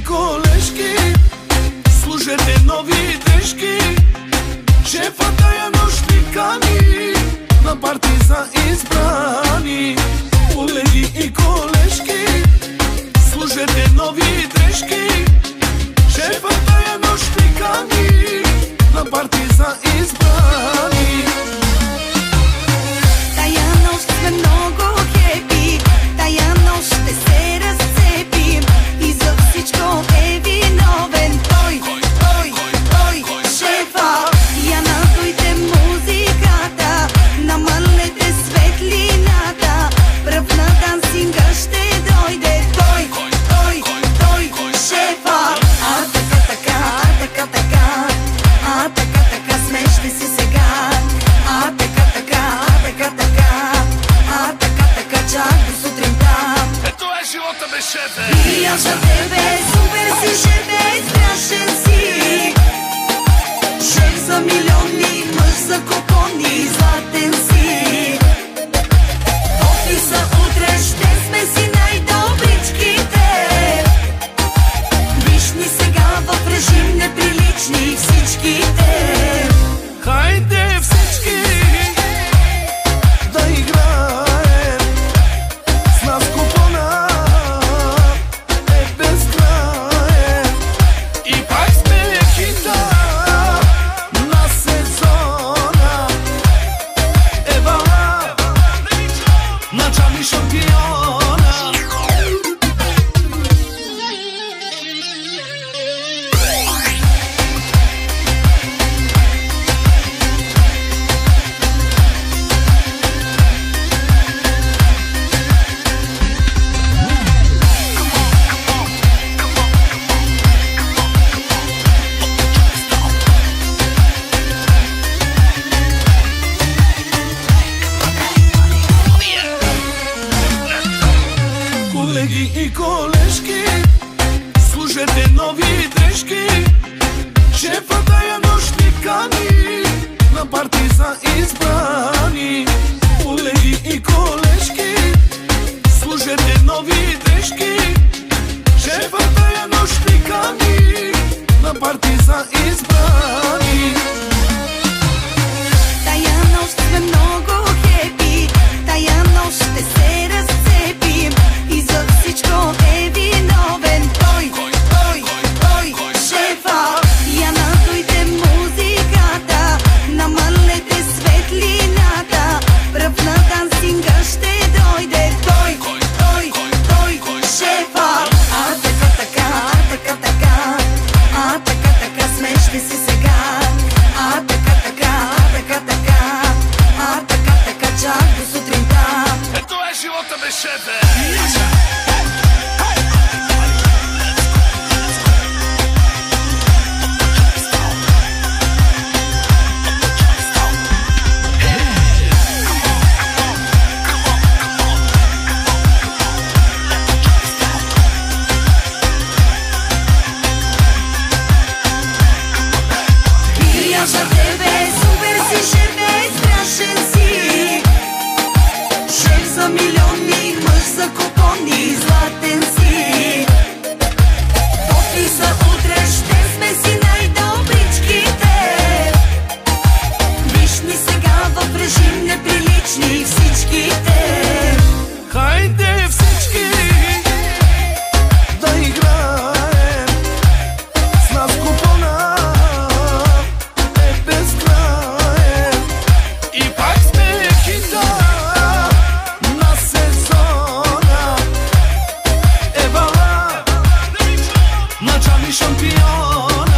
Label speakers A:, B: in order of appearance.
A: и колежки, служете нови дрежки. Шефа тая нощ ни кани на парти за избрани. Колеги и колежки, служете нови дрежки. Шефа тая нощ ни кани на парти за избрани.
B: Тая нощ сме много хепи, тая нощ ще се разцепим и за всичко е виновен той, шефа. Я надуйте музиката, намалете светлината, пръв на дансинга ще дойде той, шефа. Така, смеште се сега. Чак до сутринта.
A: Ето е живота без шефе.
B: И аз за тебе супер си шефе, страшен си. Шеф за милиони, мъж за купони, златен си. В офиса утре ще сме си най-добричките. Виж ни сега в режим неприлични всичките.
A: Хайде всички да играем, с нас купона е безкраен. И пак сме хита на сезона. Евала начални шампиона. Колеги и колежки, служете нови дрежки. Шефа тая нощ ни кани на парти за избрани. Колеги и колежки, служете нови дрежки. Шефа тая нощ ни кани на парти за избрани.
B: Тая нощ сме много хепи, тая нощ ще се разцепим и за всичко е виновен той, шефа. Я надуйте музиката, намалете светлината, пръв на дансинга ще дойде той, шефа. Така, смеште се сега. Така, чак до сутринта.
A: Ето е живота без шефе.
B: И аз за тебе супер си шефе, страшен си. Шеф за милиони, мъж за купони, златен си. В офиса утре ще сме си най-добричките. Виж ни сега в режим неприлични всичките.
A: Хайде всички да играем, с нас купона е безкраен. И пак сме хита на сезона. Евала начални шампиона.